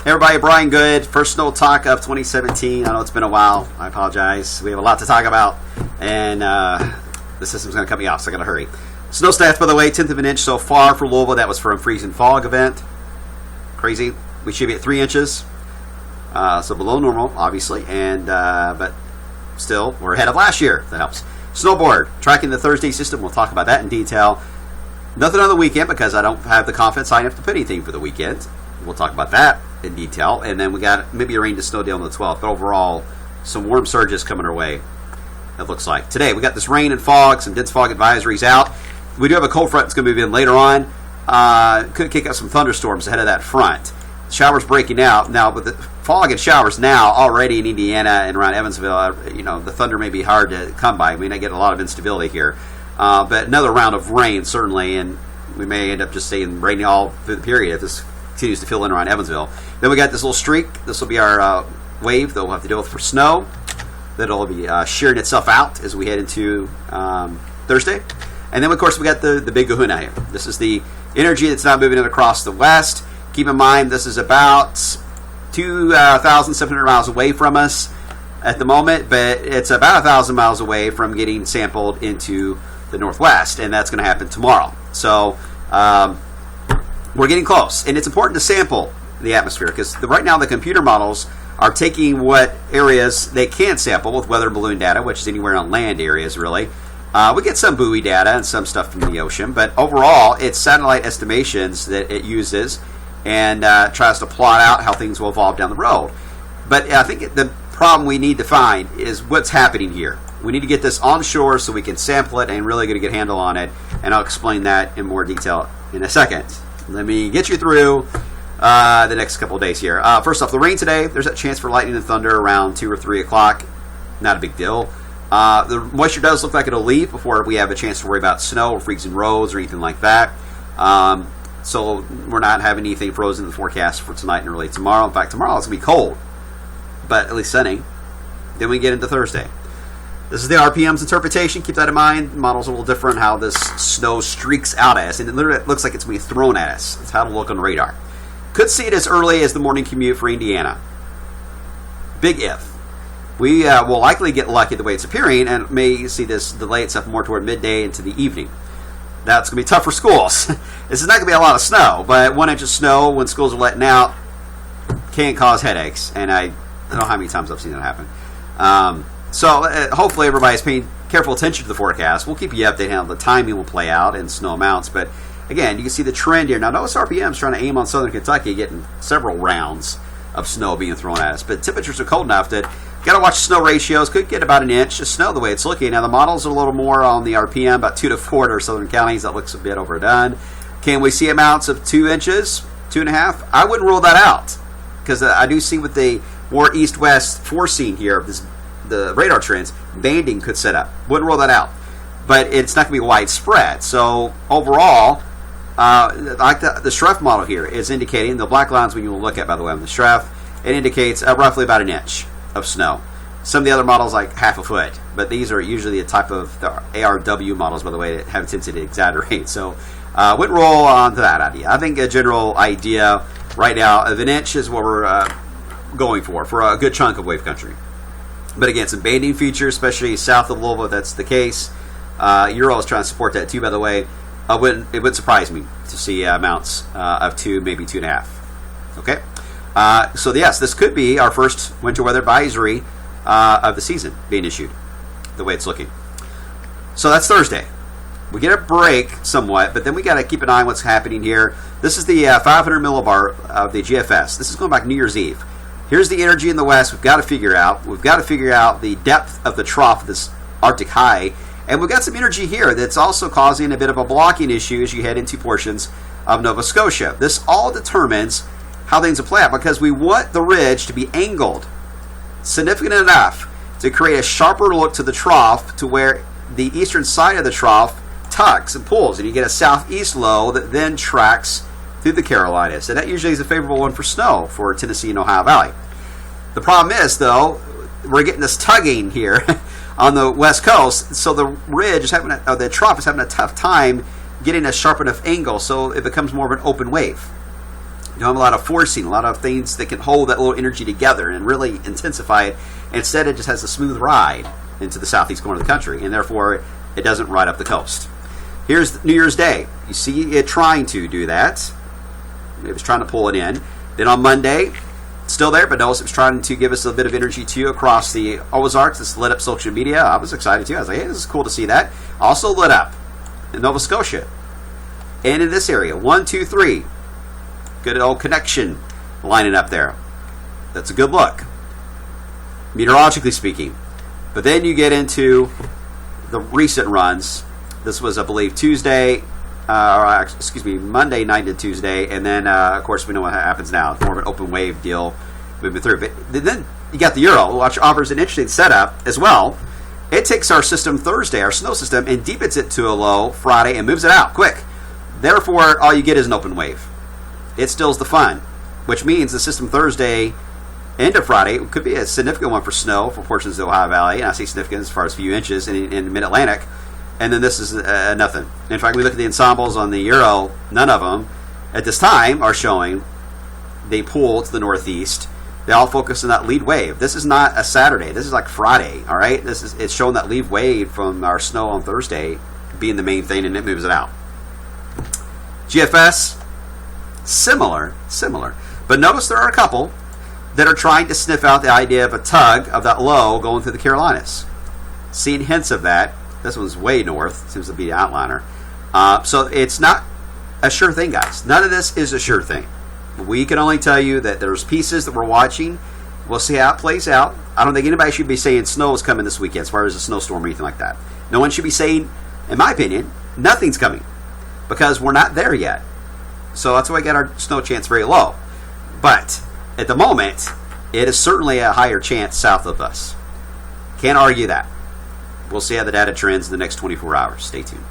Everybody, Brian Good, first snow talk of 2017. I know it's been a while. I apologize. We have a lot to talk about, and the system's going to cut me off, so I got to hurry. Snow stats, by the way, 1/10 of an inch so far for Louisville. That was from freezing fog event. Crazy. We should be at 3 inches, so below normal, obviously, and but still, we're ahead of last year. That helps. Snowboard, tracking the Thursday system. We'll talk about that in detail. Nothing on the weekend because I don't have the confidence I have to put anything for the weekend. We'll talk about that in detail. And then we got maybe a rain to snow day on the 12th. But overall, some warm surges coming our way, it looks like. Today, we got this rain and fog, some dense fog advisories out. We do have a cold front that's going to move in later on. Could kick up some thunderstorms ahead of that front. Showers breaking out. Now, with the fog and showers now already in Indiana and around Evansville, the thunder may be hard to come by. We may get a lot of instability here. But another round of rain, certainly, and we may end up just staying rainy all through the period if this continues to fill in around Evansville. Then we got this little streak. This will be our wave that we'll have to deal with for snow. That'll be shearing itself out as we head into Thursday. And then, of course, we got the big kahuna here. This is the energy that's not moving it across the west. Keep in mind, this is about 2,700 miles away from us at the moment, but it's about 1,000 miles away from getting sampled into the northwest, and that's going to happen tomorrow. So we're getting close, and it's important to sample the atmosphere because right now the computer models are taking what areas they can sample with weather balloon data, which is anywhere on land areas, really. We get some buoy data and some stuff from the ocean, but overall it's satellite estimations that it uses and tries to plot out how things will evolve down the road. But I think the problem we need to find is what's happening here. We need to get this onshore so we can sample it and really get a good handle on it, and I'll explain that in more detail in a second. Let me get you through the next couple of days here. First off, the rain today, there's a chance for lightning and thunder around 2 or 3 o'clock. Not a big deal. The moisture does look like it'll leave before we have a chance to worry about snow or freezing roads or anything like that. So we're not having anything frozen in the forecast for tonight and early tomorrow. In fact, tomorrow it's going to be cold, but at least sunny. Then we get into Thursday. This is the RPM's interpretation. Keep that in mind. The model's a little different, how this snow streaks out at us, and it literally looks like it's being thrown at us. That's how it'll look on the radar. Could see it as early as the morning commute for Indiana. Big if. We will likely get lucky the way it's appearing and may see this delay itself more toward midday into the evening. That's going to be tough for schools. This is not going to be a lot of snow, but 1 inch of snow when schools are letting out can cause headaches, and I don't know how many times I've seen that happen. So hopefully everybody's paying careful attention to the forecast. We'll keep you updated on how the timing will play out and snow amounts, but again, you can see the trend here. Now notice RPM's trying to aim on southern Kentucky, getting several rounds of snow being thrown at us, but temperatures are cold enough that got to watch snow ratios. Could get about an inch of snow the way it's looking. Now the models are a little more on the RPM, about 2 to 4 to southern counties. That looks a bit overdone. Can we see amounts of 2 inches, 2.5? I wouldn't rule that out because I do see with the more east-west forcing here of the radar trends, banding could set up. Wouldn't rule that out, but it's not going to be widespread. So overall, like the Schreff model here is indicating, the black lines when you will look at, by the way, on the Schreff, it indicates roughly about an inch of snow. Some of the other models like half a foot, but these are usually the type of the ARW models, by the way, that have a tendency to exaggerate. So wouldn't roll on to that idea. I think a general idea right now of an inch is what we're going for a good chunk of wave country. But again, some banding features, especially south of Louisville, if that's the case. Euro is trying to support that too, by the way. It wouldn't surprise me to see amounts of 2, maybe 2.5. Okay? So yes, this could be our first winter weather advisory of the season being issued, the way it's looking. So that's Thursday. We get a break somewhat, but then we got to keep an eye on what's happening here. This is the 500 millibar of the GFS. This is going back New Year's Eve. Here's the energy in the west we've got to figure out. We've got to figure out the depth of the trough of this Arctic high. And we've got some energy here that's also causing a bit of a blocking issue as you head into portions of Nova Scotia. This all determines how things will play out because we want the ridge to be angled significant enough to create a sharper look to the trough to where the eastern side of the trough tucks and pulls, and you get a southeast low that then tracks through the Carolinas. And that usually is a favorable one for snow for Tennessee and Ohio Valley. The problem is, though, we're getting this tugging here on the west coast, so the ridge is the trough is having a tough time getting a sharp enough angle, so it becomes more of an open wave. You don't have a lot of forcing, a lot of things that can hold that little energy together and really intensify it. Instead, it just has a smooth ride into the southeast corner of the country, and therefore it doesn't ride up the coast. Here's New Year's Day. You see it trying to do that. It was trying to pull it in. Then on Monday, still there, but notice it was trying to give us a bit of energy too across the Ozarks. This lit up social media. I was excited too. I was like, hey, this is cool to see that. Also lit up in Nova Scotia. And in this area, 1, 2, 3. Good old connection lining up there. That's a good look, meteorologically speaking. But then you get into the recent runs. This was, I believe, Monday night to Tuesday, and then, of course, we know what happens now. It's more of an open wave deal moving through. But then you got the Euro, which offers an interesting setup as well. It takes our system Thursday, our snow system, and deepens it to a low Friday and moves it out quick. Therefore, all you get is an open wave. It stills the fun, which means the system Thursday into Friday could be a significant one for snow for portions of the Ohio Valley, and I say significant as far as a few inches in mid-Atlantic. And then this is nothing. In fact, we look at the ensembles on the Euro, none of them at this time are showing they pull to the northeast. They all focus on that lead wave. This is not a Saturday. This is like Friday, all right? It's showing that lead wave from our snow on Thursday being the main thing, and it moves it out. GFS, similar. But notice there are a couple that are trying to sniff out the idea of a tug of that low going through the Carolinas. Seeing hints of that. This one's way north. Seems to be the outliner. So it's not a sure thing, guys. None of this is a sure thing. We can only tell you that there's pieces that we're watching. We'll see how it plays out. I don't think anybody should be saying snow is coming this weekend as far as a snowstorm or anything like that. No one should be saying, in my opinion, nothing's coming, because we're not there yet. So that's why we got our snow chance very low. But at the moment, it is certainly a higher chance south of us. Can't argue that. We'll see how the data trends in the next 24 hours. Stay tuned.